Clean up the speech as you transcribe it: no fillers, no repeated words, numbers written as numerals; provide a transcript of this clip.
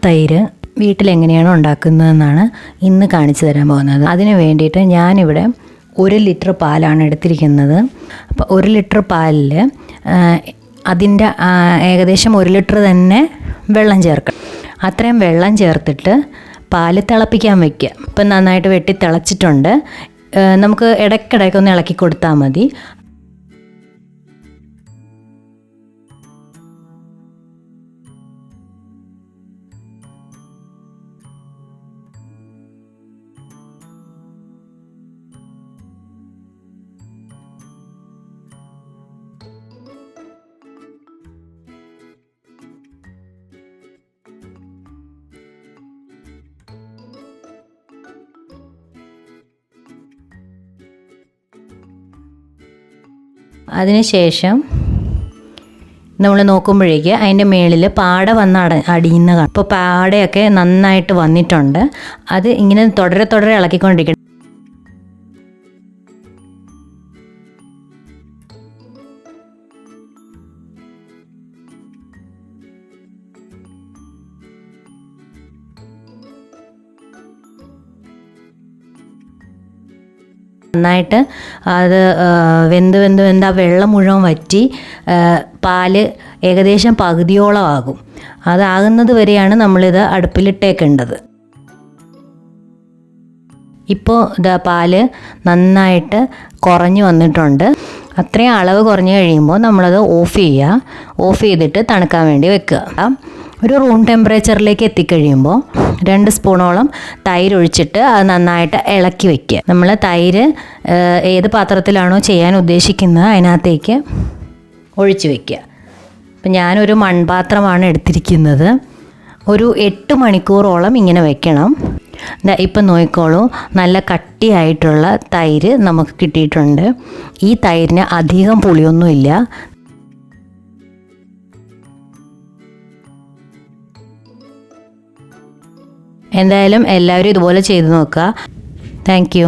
തൈര് വീട്ടിലെങ്ങനെയാണോ ഉണ്ടാക്കുന്നതെന്നാണ് ഇന്ന് കാണിച്ചു തരാൻ പോകുന്നത്. അതിന് വേണ്ടിയിട്ട് ഞാനിവിടെ 1 ലിറ്റർ പാലാണ് എടുത്തിരിക്കുന്നത്. അപ്പോൾ 1 ലിറ്റർ പാലിൽ അതിൻ്റെ ഏകദേശം 1 ലിറ്റർ തന്നെ വെള്ളം ചേർക്കണം. അത്രയും വെള്ളം ചേർത്തിട്ട് പാല് തിളപ്പിക്കാൻ വയ്ക്കുക. ഇപ്പം നന്നായിട്ട് വെട്ടി തിളച്ചിട്ടുണ്ട്. നമുക്ക് ഇടയ്ക്കിടയ്ക്കൊന്ന് ഇളക്കി കൊടുത്താൽ മതി. അതിനുശേഷം നമ്മൾ നോക്കുമ്പോഴേക്ക് അതിൻ്റെ മുകളിൽ പാട വന്ന് അടിയുന്ന കാണും. അപ്പോൾ പാടയൊക്കെ നന്നായിട്ട് വന്നിട്ടുണ്ട്. അത് ഇങ്ങനെ തുടരെ ഇളക്കിക്കൊണ്ടിരിക്കണം. നന്നായിട്ട് അത് വെന്ത് ആ വെള്ളം മുഴുവൻ വറ്റി പാല് ഏകദേശം പകുതിയോളം ആകും. അതാകുന്നത് വരെയാണ് നമ്മളിത് അടുപ്പിലിട്ടേക്കേണ്ടത്. ഇപ്പോൾ ഇതാ പാല് നന്നായിട്ട് കുറഞ്ഞു വന്നിട്ടുണ്ട്. അത്രയും അളവ് കുറഞ്ഞു കഴിയുമ്പോൾ നമ്മളത് ഓഫ് ചെയ്യുക. ഓഫ് ചെയ്തിട്ട് തണുക്കാൻ വേണ്ടി വെക്കുക. ഒരു റൂം ടെമ്പറേച്ചറിലേക്ക് എത്തിക്കഴിയുമ്പോൾ 2 സ്പൂണോളം തൈര് ഒഴിച്ചിട്ട് അത് നന്നായിട്ട് ഇളക്കി വയ്ക്കുക. നമ്മൾ തൈര് ഏത് പാത്രത്തിലാണോ ചെയ്യാൻ ഉദ്ദേശിക്കുന്നത് അതിനകത്തേക്ക് ഒഴിച്ച് വയ്ക്കുക. അപ്പം ഞാനൊരു മൺപാത്രമാണ് എടുത്തിരിക്കുന്നത്. ഒരു 8 മണിക്കൂറോളം ഇങ്ങനെ വെക്കണം. ഇപ്പം നോക്കിക്കോളൂ, നല്ല കട്ടിയായിട്ടുള്ള തൈര് നമുക്ക് കിട്ടിയിട്ടുണ്ട്. ഈ തൈരിന് അധികം പുളിയൊന്നുമില്ല. എന്തായാലും എല്ലാവരും ഇതുപോലെ ചെയ്ത് നോക്കുക. Thank you.